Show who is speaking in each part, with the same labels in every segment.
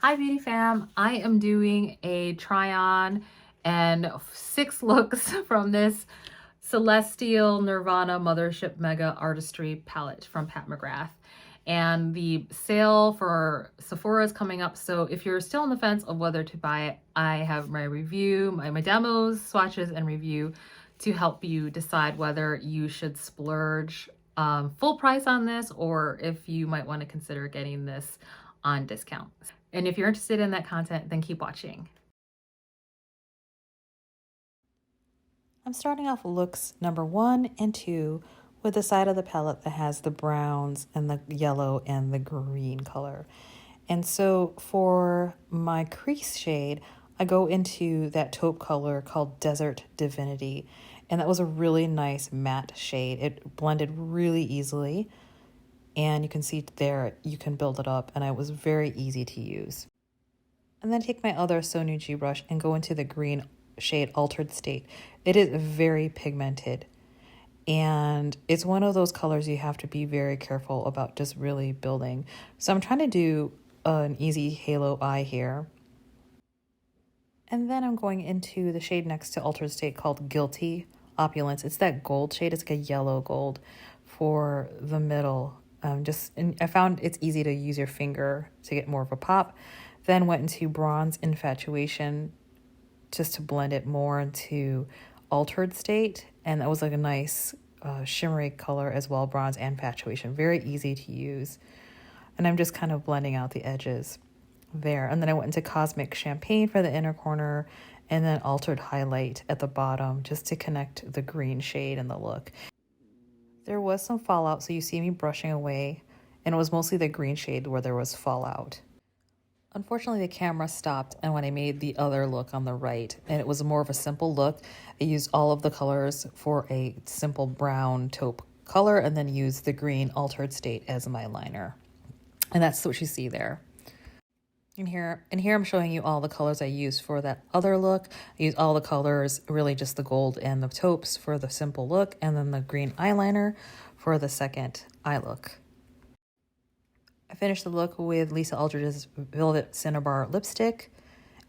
Speaker 1: Hi beauty fam, I am doing a try on and 6 looks from this Celestial Nirvana Mothership Mega Artistry palette from Mcgrath. And the sale for Sephora is coming up, so if you're still on the fence of whether to buy it, I have my review, my demos, swatches, and review to help you decide whether you should splurge full price on this or if you might want to consider getting this on discount. And if you're interested in that content, then keep watching.
Speaker 2: I'm starting off looks number 1 and 2 with the side of the palette that has the browns and the yellow and the green color. And so for my crease shade, I go into that taupe color called Desert Divinity. And that was a really nice matte shade. It blended really easily. And you can see there, you can build it up. And it was very easy to use. And then take my other Sonuji brush and go into the green shade Altered State. It is very pigmented. And it's one of those colors you have to be very careful about just really building. So I'm trying to do an easy halo eye here. And then I'm going into the shade next to Altered State called Guilty Opulence. It's that gold shade. It's like a yellow gold for the middle. And I found it's easy to use your finger to get more of a pop. Then went into Bronze Infatuation just to blend it more into Altered State. And that was like a nice shimmery color as well, Bronze Infatuation. Very easy to use. And I'm just kind of blending out the edges there. And then I went into Cosmic Champagne for the inner corner and then Altered Highlight at the bottom just to connect the green shade and the look. There was some fallout, so you see me brushing away, and it was mostly the green shade where there was fallout. Unfortunately, the camera stopped, and when I made the other look on the right, and it was more of a simple look, I used all of the colors for a simple brown taupe color and then used the green Altered State as my liner. And that's what you see there. And here I'm showing you all the colors I used for that other look. I used all the colors, really just the gold and the taupes for the simple look, and then the green eyeliner for the second eye look. I finished the look with Lisa Eldridge's Velvet Cinnabar lipstick,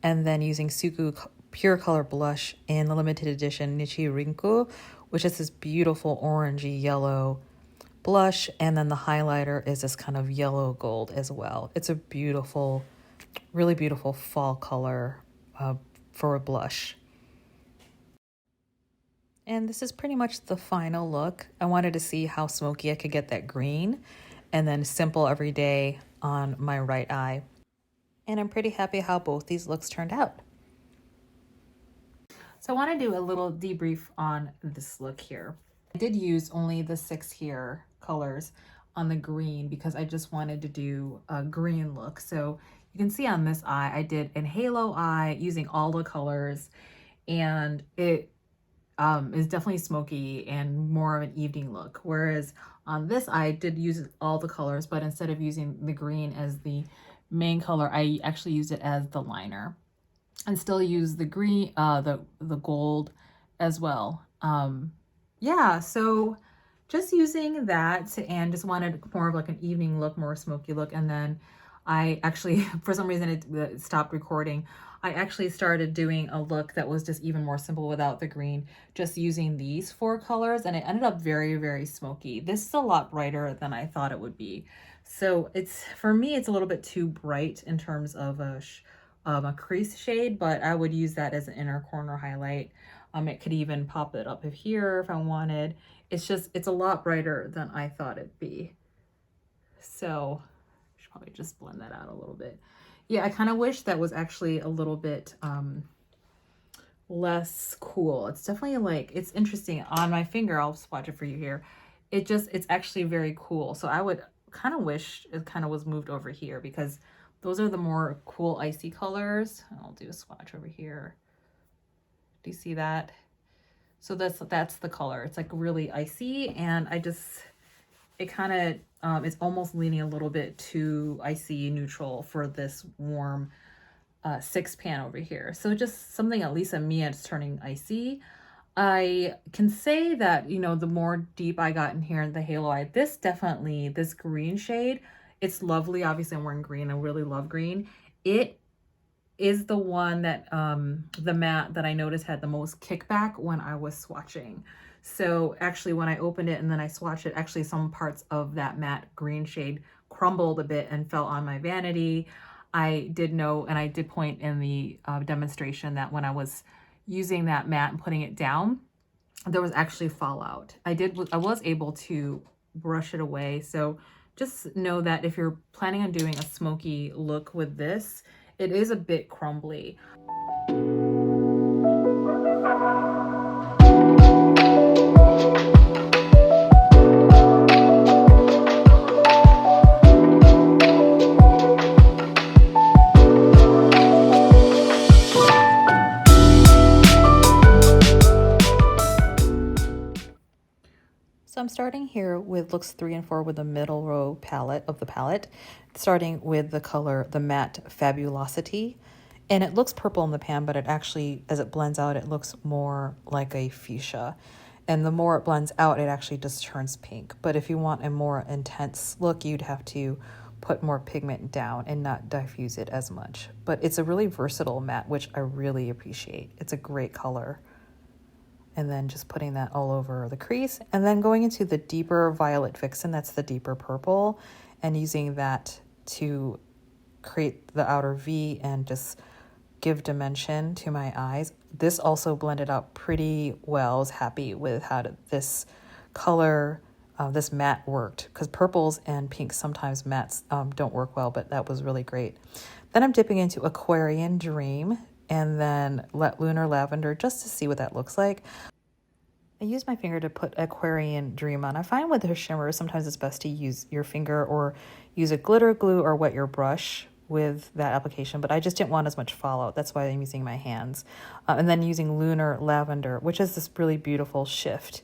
Speaker 2: and then using Suku Pure Color Blush in the limited edition Nichi Rinku, which is this beautiful orangey yellow blush, and then the highlighter is this kind of yellow gold as well. It's a beautiful, really beautiful fall color for a blush. And this is pretty much the final look. I wanted to see how smoky I could get that green, and then simple every day on my right eye. And I'm pretty happy how both these looks turned out.
Speaker 1: So I want to do a little debrief on this look here. I did use only the 6 here colors on the green because I just wanted to do a green look. So you can see on this eye, I did an halo eye using all the colors, and it is definitely smoky and more of an evening look. Whereas on this eye, I did use all the colors, but instead of using the green as the main color, I actually used it as the liner and still use the green, the gold as well. Yeah, so just using that and just wanted more of like an evening look, more smoky look. And then I actually, for some reason, it stopped recording. I actually started doing a look that was just even more simple without the green, just using these 4 colors, and it ended up very, very smoky. This is a lot brighter than I thought it would be. So for me, it's a little bit too bright in terms of a crease shade, but I would use that as an inner corner highlight. It could even pop it up here if I wanted. It's a lot brighter than I thought it'd be. So I should probably just blend that out a little bit. Yeah, I kind of wish that was actually a little bit less cool. It's definitely like, it's interesting on my finger. I'll swatch it for you here. It's actually very cool. So I would kind of wish it kind of was moved over here because those are the more cool icy colors. I'll do a swatch over here. Do you see that? So that's the color. It's like really icy, and it kind of it's almost leaning a little bit too icy neutral for this warm 6 pan over here. So just something at least on me it's turning icy. I can say that, you know, the more deep I got in here in the halo eye, this green shade, it's lovely. Obviously I'm wearing green. I really love green. It is the one that the matte that I noticed had the most kickback when I was swatching. So actually when I opened it and then I swatched it, actually some parts of that matte green shade crumbled a bit and fell on my vanity. I did know, and I did point in the demonstration, that when I was using that matte and putting it down, there was actually fallout. I was able to brush it away. So just know that if you're planning on doing a smoky look with this, it is a bit crumbly.
Speaker 2: So I'm starting here with looks 3 and 4 with the middle row palette of the palette, starting with the color, the matte Fabulosity. And it looks purple in the pan, but it actually, as it blends out, it looks more like a fuchsia. And the more it blends out, it actually just turns pink. But if you want a more intense look, you'd have to put more pigment down and not diffuse it as much. But it's a really versatile matte, which I really appreciate. It's a great color. And then just putting that all over the crease, and then going into the deeper Violet Vixen, that's the deeper purple, and using that to create the outer V and just give dimension to my eyes. This also blended out pretty well. I was happy with how this color, this matte worked, because purples and pinks, sometimes mattes don't work well, but that was really great. Then I'm dipping into Aquarian Dream and then Lunar Lavender just to see what that looks like. I use my finger to put Aquarian Dream on. I find with her shimmers, sometimes it's best to use your finger or use a glitter glue or wet your brush with that application, but I just didn't want as much fallout. That's why I'm using my hands. And then using Lunar Lavender, which is this really beautiful shift.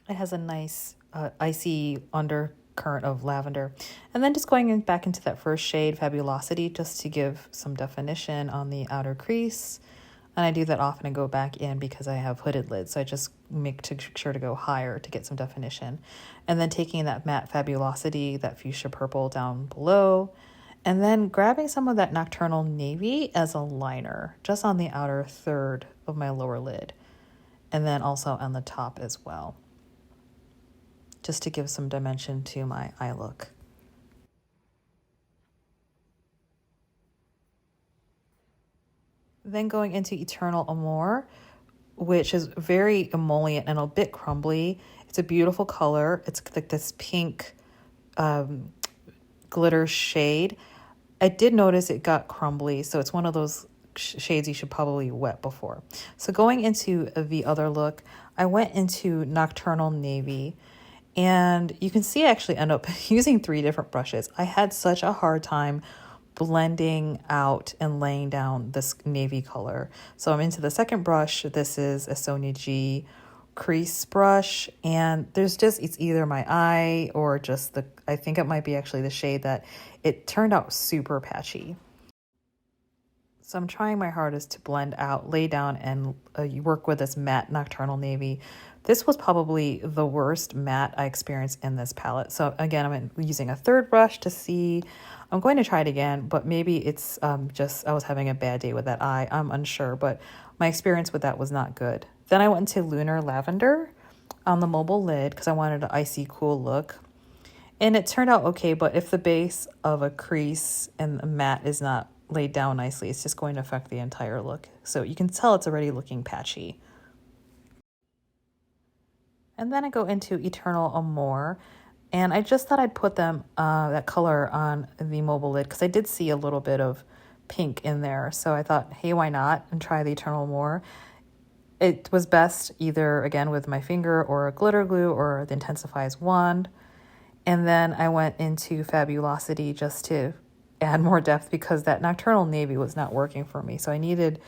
Speaker 2: It has a nice icy undercurrent of lavender. And then just going back into that first shade, Fabulosity, just to give some definition on the outer crease. And I do that often and go back in because I have hooded lids. So I just make sure to go higher to get some definition. And then taking that matte Fabulosity, that fuchsia purple down below, and then grabbing some of that Nocturnal Navy as a liner, just on the outer third of my lower lid. And then also on the top as well, just to give some dimension to my eye look. Then going into Eternal Amour, which is very emollient and a bit crumbly. It's a beautiful color. It's like this pink glitter shade. I did notice it got crumbly, so it's one of those shades you should probably wet before. So going into the other look, I went into Nocturnal Navy, and you can see I actually end up using 3 different brushes. I had such a hard time blending out and laying down this navy color. So I'm into the second brush. This is a Sonia G crease brush, and there's just, it's either my eye or just I think it might be actually the shade that it turned out super patchy. So I'm trying my hardest to blend out, lay down, and work with this matte Nocturnal Navy. This was probably the worst matte I experienced in this palette. So again, I'm using a third brush to see. I'm going to try it again, but maybe it's just I was having a bad day with that eye. I'm unsure, but my experience with that was not good. Then I went into Lunar Lavender on the mobile lid because I wanted an icy cool look. And it turned out okay, but if the base of a crease and a matte is not laid down nicely, it's just going to affect the entire look. So you can tell it's already looking patchy. And then I go into Eternal Amour, and I just thought I'd put them that color on the mobile lid because I did see a little bit of pink in there. So I thought, hey, why not? And try the Eternal Amour. It was best either, again, with my finger or a glitter glue or the Intensifies wand. And then I went into Fabulosity just to add more depth because that Nocturnal Navy was not working for me. So I needed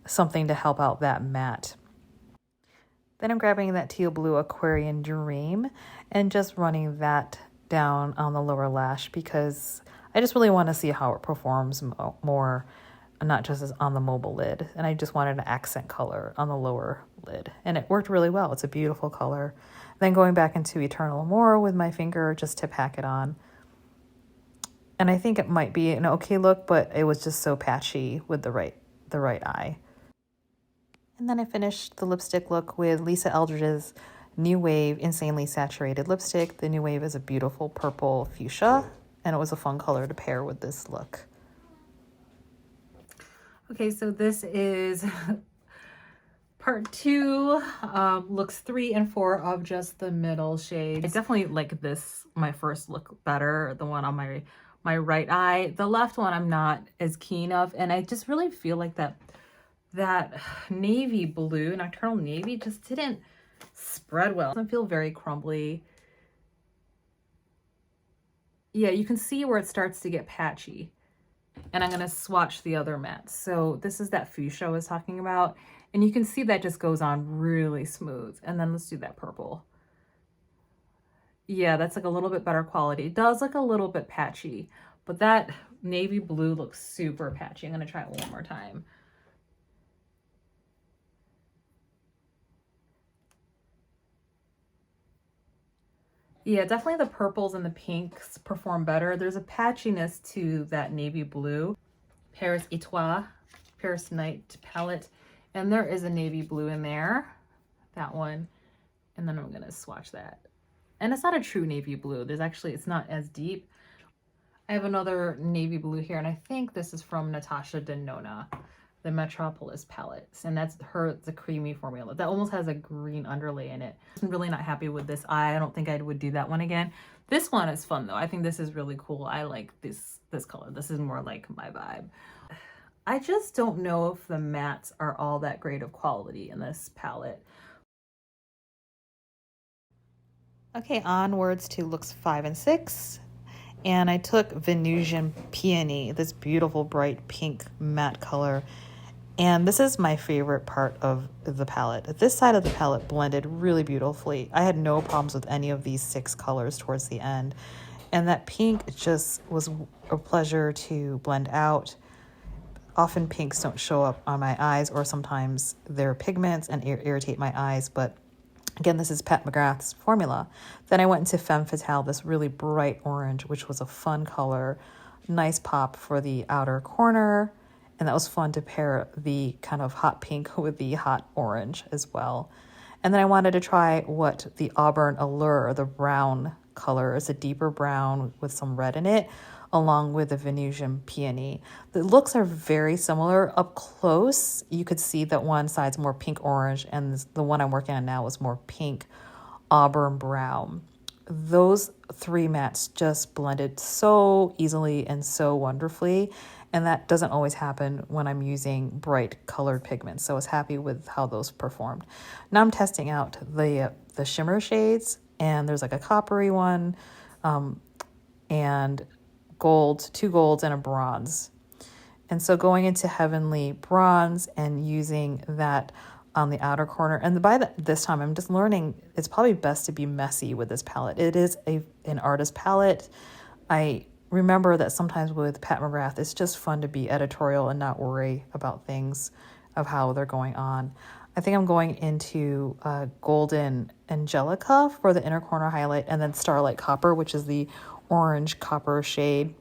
Speaker 2: something to help out that matte. Then I'm grabbing that teal blue Aquarian Dream and just running that down on the lower lash because I just really want to see how it performs more, not just as on the mobile lid. And I just wanted an accent color on the lower lid. And it worked really well. It's a beautiful color. Then going back into Eternal Amour with my finger just to pack it on. And I think it might be an okay look, but it was just so patchy with the right eye. And then I finished the lipstick look with Lisa Eldridge's New Wave Insanely Saturated Lipstick. The New Wave is a beautiful purple fuchsia, and it was a fun color to pair with this look.
Speaker 1: Okay, so this is part 2, looks 3 and 4 of just the middle shades. I definitely like this, my first look, better, the one on my right eye. The left one I'm not as keen of, and I just really feel like that navy blue, nocturnal navy, just didn't spread well. It doesn't feel very crumbly. Yeah, you can see where it starts to get patchy. And I'm going to swatch the other matte. So this is that fuchsia I was talking about. And you can see that just goes on really smooth. And then let's do that purple. Yeah, that's like a little bit better quality. It does look a little bit patchy, but that navy blue looks super patchy. I'm going to try it one more time. Yeah, definitely the purples and the pinks perform better. There's a patchiness to that navy blue. Paris Etoile, Paris Night palette. And there is a navy blue in there, that one. And then I'm gonna swatch that. And it's not a true navy blue. It's not as deep. I have another navy blue here, and I think this is from Natasha Denona, the Metropolis palettes. And that's the creamy formula. That almost has a green underlay in it. I'm really not happy with this eye. I don't think I would do that one again. This one is fun though. I think this is really cool. I like this color. This is more like my vibe. I just don't know if the mattes are all that great of quality in this palette.
Speaker 2: Okay, onwards to looks 5 and 6. And I took Venusian Peony, this beautiful bright pink matte color. And this is my favorite part of the palette. This side of the palette blended really beautifully. I had no problems with any of these 6 colors towards the end. And that pink just was a pleasure to blend out. Often pinks don't show up on my eyes, or sometimes they're pigments and irritate my eyes, but again, this is Pat Mcgrath's formula. Then I went into Femme Fatale, this really bright orange, which was a fun color. Nice pop for the outer corner. And that was fun to pair the kind of hot pink with the hot orange as well. And then I wanted to try what the Auburn Allure, the brown color, is a deeper brown with some red in it, along with the Venusian Peony. The looks are very similar. Up close, you could see that one side's more pink orange, and the one I'm working on now is more pink auburn brown. Those 3 mattes just blended so easily and so wonderfully, and that doesn't always happen when I'm using bright colored pigments. So I was happy with how those performed. Now I'm testing out the shimmer shades, and there's like a coppery one, and gold, 2 golds and a bronze. And so going into Heavenly Bronze and using that on the outer corner. And this time I'm just learning it's probably best to be messy with this palette. It is an artist palette. I remember that sometimes with Pat Mcgrath, it's just fun to be editorial and not worry about things of how they're going on. I think I'm going into Golden Angelica for the inner corner highlight, and then Starlight Copper, which is the orange copper shade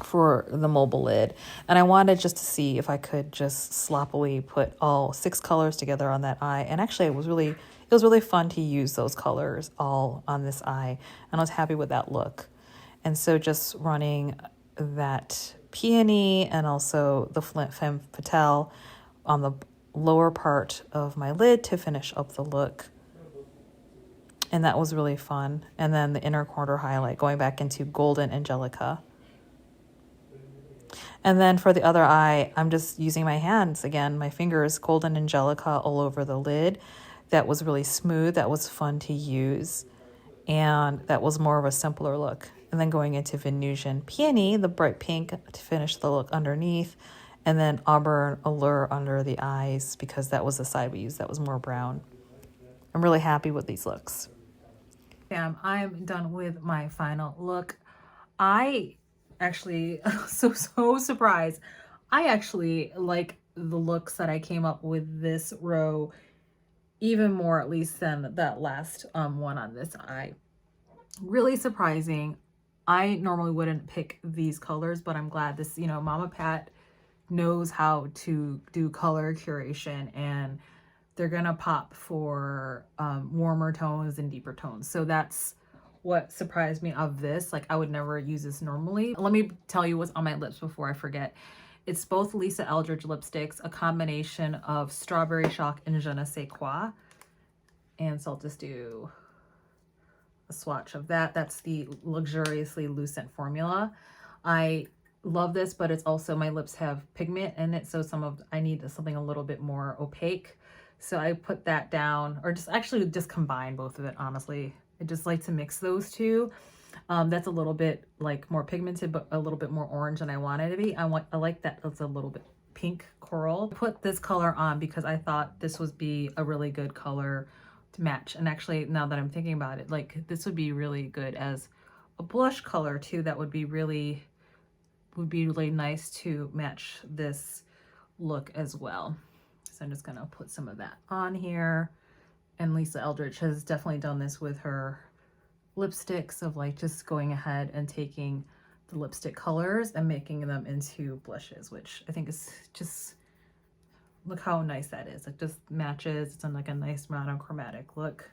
Speaker 2: for the mobile lid. And I wanted just to see if I could just sloppily put all 6 colors together on that eye. And actually it was really fun to use those colors all on this eye, and I was happy with that look. And so just running that Peony and also the Femme Fatale on the lower part of my lid to finish up the look. And that was really fun. And then the inner corner highlight, going back into Golden Angelica. And then for the other eye, I'm just using my hands again, my fingers, Golden Angelica all over the lid. That was really smooth. That was fun to use. And that was more of a simpler look. And then going into Venusian Peony, the bright pink, to finish the look underneath. And then Auburn Allure under the eyes, because that was the side we used that was more brown. I'm really happy with these looks.
Speaker 1: I'm done with my final look. I actually so surprised. I actually like the looks that I came up with this row even more, at least, than that last one on this eye. Really surprising. I normally wouldn't pick these colors, but I'm glad this, you know, Mama Pat knows how to do color curation, and they're gonna pop for warmer tones and deeper tones. So that's what surprised me of this. Like, I would never use this normally. Let me tell you what's on my lips before I forget. It's both Lisa Eldridge lipsticks, a combination of Strawberry Shock and Je ne sais quoi. And so I'll just do a swatch of that. That's the Luxuriously Lucent formula. I love this, but it's also, my lips have pigment in it, so I need something a little bit more opaque. So I put that down, or just combine both of it, honestly. I just like to mix those two. That's a little bit like more pigmented, but a little bit more orange than I want it to be. I like that it's a little bit pink coral. I put this color on because I thought this would be a really good color to match. And actually, now that I'm thinking about it, like, this would be really good as a blush color too. That would be really nice to match this look as well. So I'm just gonna put some of that on here. And Lisa Eldridge has definitely done this with her lipsticks, of like just going ahead and taking the lipstick colors and making them into blushes, which I think is just, look how nice that is. It just matches. It's in like a nice monochromatic look,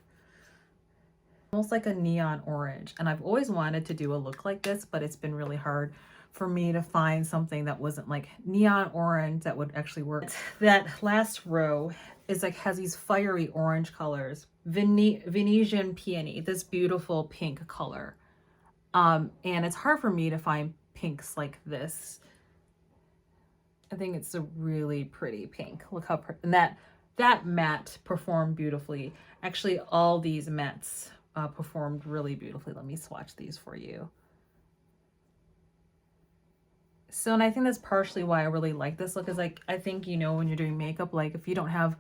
Speaker 1: almost like a neon orange. And I've always wanted to do a look like this, but it's been really hard for me to find something that wasn't like neon orange that would actually work. That last row is like, has these fiery orange colors. Venetian Peony, this beautiful pink color. And it's hard for me to find pinks like this. I think it's a really pretty pink. Look how pretty. And that matte performed beautifully. Actually, all these mattes performed really beautifully. Let me swatch these for you. So, and I think that's partially why I really like this look, is like, I think, you know, when you're doing makeup, like if you don't have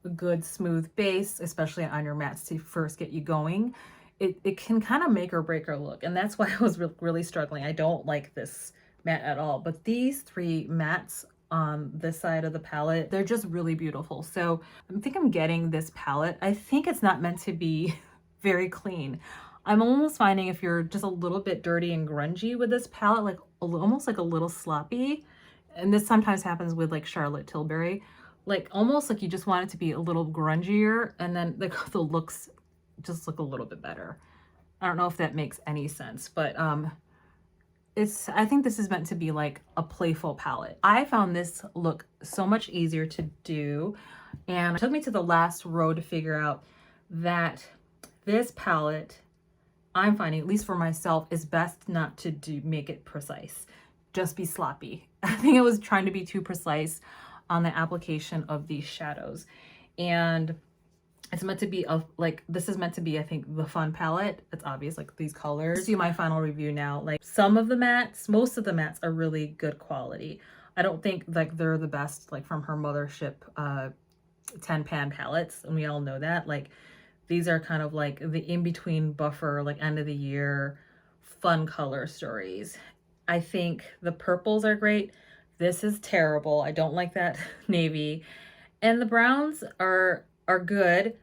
Speaker 1: a good smooth base, especially on your mattes to first get you going, it can kind of make or break your look. And that's why I was really struggling. I don't like this matte at all, but these three mattes on this side of the palette, they're just really beautiful. So I think I'm getting this palette. I think it's not meant to be very clean. I'm almost finding if you're just a little bit dirty and grungy with this palette, like almost like a little sloppy, and this sometimes happens with like Charlotte Tilbury, like almost like you just want it to be a little grungier, and then the looks just look a little bit better. I don't know if that makes any sense, but I think this is meant to be like a playful palette. I found this look so much easier to do, and it took me to the last row to figure out that this palette, I'm finding, at least for myself, is best not to make it precise. Just be sloppy. I think I was trying to be too precise on the application of these shadows. And it's meant to be this is meant to be, I think, the fun palette. It's obvious, like these colors. See my final review now. Like some of the mattes, most of the mattes are really good quality. I don't think like they're the best, like from her Mthrshp 10 pan palettes. And we all know that. Like, these are kind of like the in-between buffer, like end of the year, fun color stories. I think the purples are great. This is terrible. I don't like that navy. And the browns are good.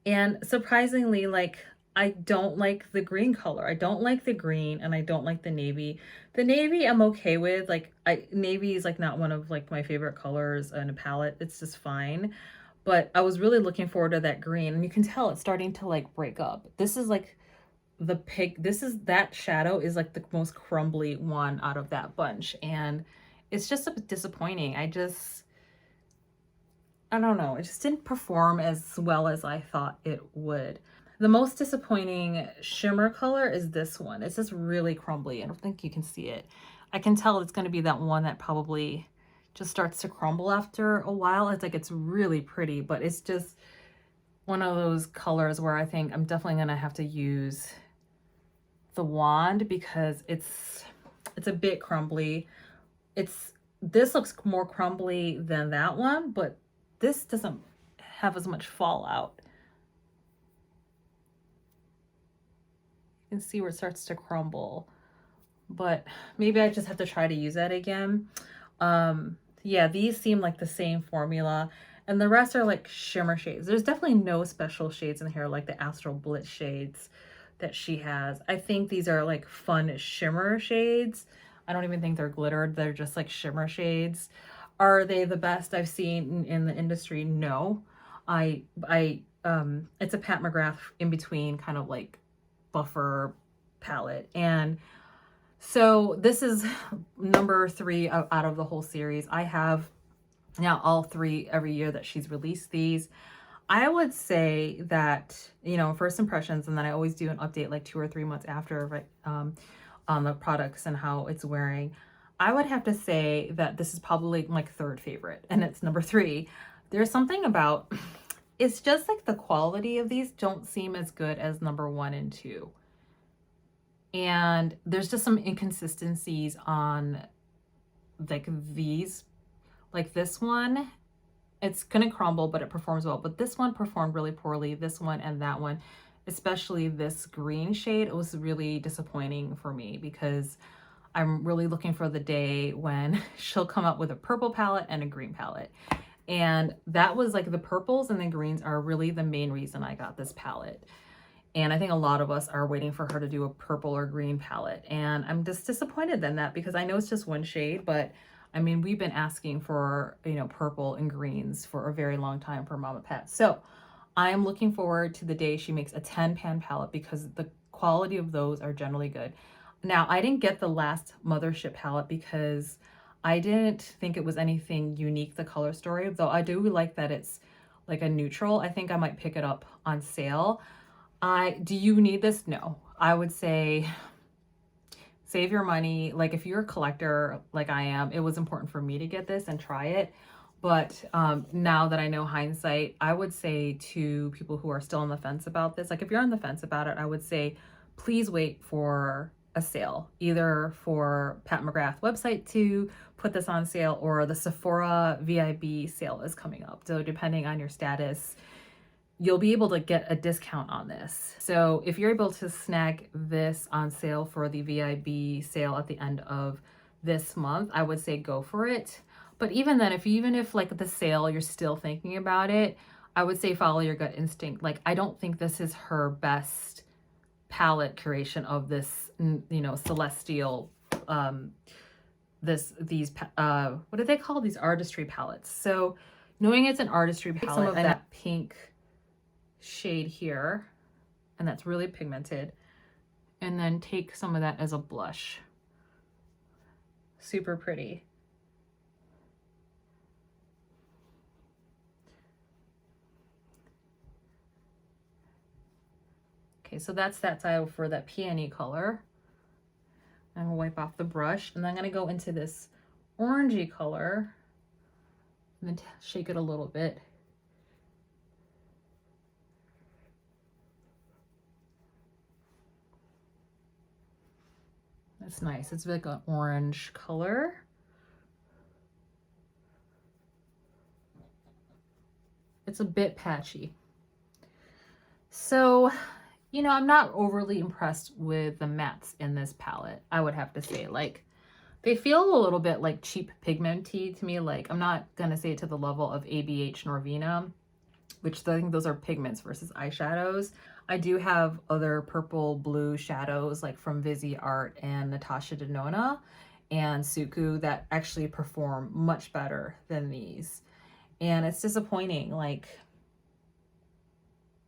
Speaker 1: And surprisingly, like, I don't like the green color. I don't like the green, and I don't like the navy. The navy I'm okay with. Like, navy is like not one of like my favorite colors in a palette. It's just fine. But I was really looking forward to that green, and you can tell it's starting to like break up. This is like the pig. That shadow is like the most crumbly one out of that bunch. And it's just a bit disappointing. I don't know. It just didn't perform as well as I thought it would. The most disappointing shimmer color is this one. It's just really crumbly. I don't think you can see it. I can tell it's going to be that one that probably just starts to crumble after a while. It's like, it's really pretty, but it's just one of those colors where I think I'm definitely going to have to use the wand because it's a bit crumbly. This looks more crumbly than that one, but this doesn't have as much fallout. You can see where it starts to crumble, but maybe I just have to try to use that again. Yeah, these seem like the same formula, and the rest are like shimmer shades. There's definitely no special shades in here like the Astral Blitz shades. that she has. I think these are like fun shimmer shades. I don't even think they're glittered. They're just like shimmer shades. Are they the best I've seen in the industry? No. It's a Pat McGrath in between kind of like buffer palette. And so this is number 3 out of the whole series. I have now all 3 every year that she's released these. I would say that, you know, first impressions, and then I always do an update like 2 or 3 months after, right, on the products and how it's wearing. I would have to say that this is probably my 3rd favorite, and it's number 3. There's something about, it's just like the quality of these don't seem as good as number 1 and 2. And there's just some inconsistencies on like these, like this one, it's gonna crumble, but it performs well. But this one performed really poorly. This one and that one, especially this green shade, it was really disappointing for me because I'm really looking for the day when she'll come up with a purple palette and a green palette. And that was like the purples and the greens are really the main reason I got this palette. And I think a lot of us are waiting for her to do a purple or green palette. And I'm just disappointed in that because I know it's just one shade, but I mean, we've been asking for, you know, purple and greens for a very long time for Mama Pat. So I am looking forward to the day she makes a 10-pan palette because the quality of those are generally good. Now, I didn't get the last Mthrshp palette because I didn't think it was anything unique, the color story, though I do like that it's like a neutral. I think I might pick it up on sale. Do you need this? No. I would say save your money. Like if you're a collector like I am, it was important for me to get this and try it. But now that I know hindsight, I would say to people who are still on the fence about this, like if you're on the fence about it, I would say, please wait for a sale, either for Pat McGrath website to put this on sale or the Sephora VIB sale is coming up. So depending on your status, you'll be able to get a discount on this. So if you're able to snag this on sale for the VIB sale at the end of this month, I would say go for it. But even then, even if like the sale, you're still thinking about it, I would say follow your gut instinct. Like, I don't think this is her best palette creation of this, you know, celestial, these, what are they called? These artistry palettes. So knowing it's an artistry palette, some of that pink shade here, and that's really pigmented, and then take some of that as a blush. Super pretty. Okay, so that's that side for that peony color. I'm gonna wipe off the brush, and then I'm gonna go into this orangey color and then shake it a little bit. That's nice. It's like an orange color. It's a bit patchy. So, you know, I'm not overly impressed with the mattes in this palette, I would have to say. Like, they feel a little bit like cheap pigmenty to me. Like, I'm not gonna say it to the level of ABH Nirvana, which I think those are pigments versus eyeshadows. I do have other purple blue shadows like from Vizzy Art and Natasha Denona and Suku that actually perform much better than these. And it's disappointing, like,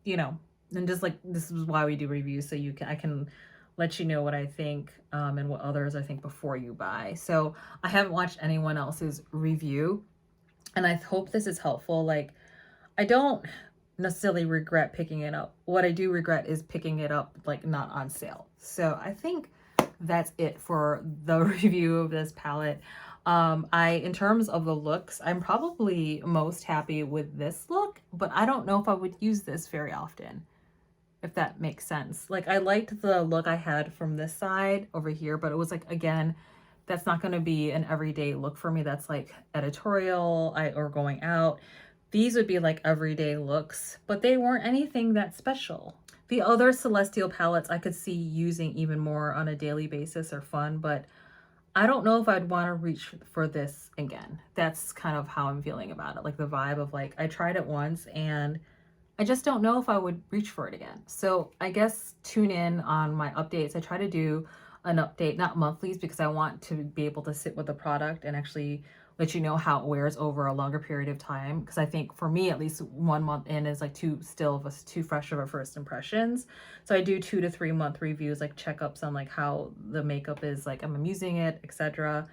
Speaker 1: you know, and just like, this is why we do reviews, so I can let you know what I think and what others I think before you buy. So I haven't watched anyone else's review, and I hope this is helpful. Like, I don't necessarily regret picking it up. What I do regret is picking it up like not on sale. So I think that's it for the review of this palette. In terms of the looks, I'm probably most happy with this look, but I don't know if I would use this very often, if that makes sense. Like, I liked the look I had from this side over here, but it was like, again, that's not going to be an everyday look for me. That's like editorial or going out. These would be like everyday looks, but they weren't anything that special. The other Celestial palettes I could see using even more on a daily basis are fun, but I don't know if I'd want to reach for this again. That's kind of how I'm feeling about it. Like the vibe of like, I tried it once and I just don't know if I would reach for it again. So I guess tune in on my updates. I try to do an update, not monthlies, because I want to be able to sit with the product and actually let you know how it wears over a longer period of time. Because I think for me, at least 1 month in is like too fresh of a first impressions. So I do 2 to 3 month reviews, like checkups on like how the makeup is, like I'm using it, etc.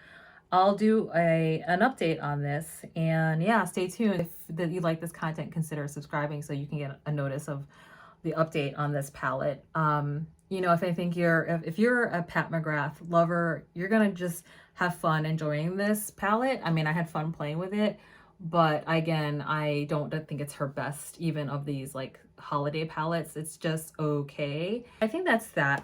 Speaker 1: I'll do an update on this, and yeah, stay tuned. If you like this content, consider subscribing so you can get a notice of the update on this palette. You know, if I think if you're a Pat Mcgrath lover, you're gonna just have fun enjoying this palette. I mean, I had fun playing with it, but again, I don't think it's her best even of these like holiday palettes. It's just okay. I think that's that.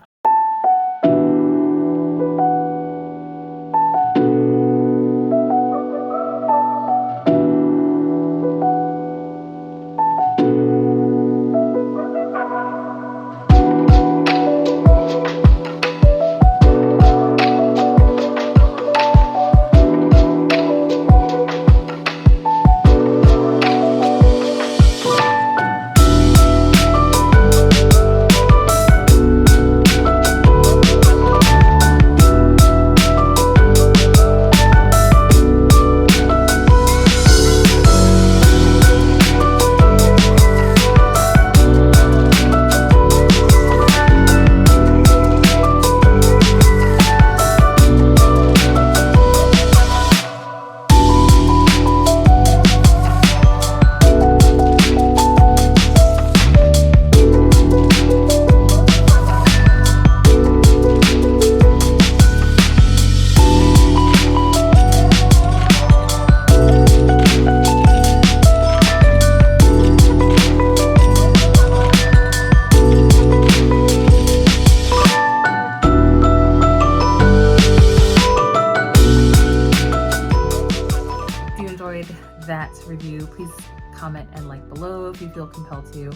Speaker 1: That review, please comment and like below if you feel compelled to,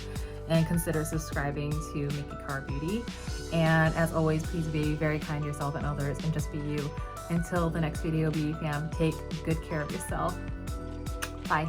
Speaker 1: and consider subscribing to Mickey Car Beauty. And as always, please be very kind to yourself and others, and just be you. Until the next video, Beauty Fam, take good care of yourself. Bye.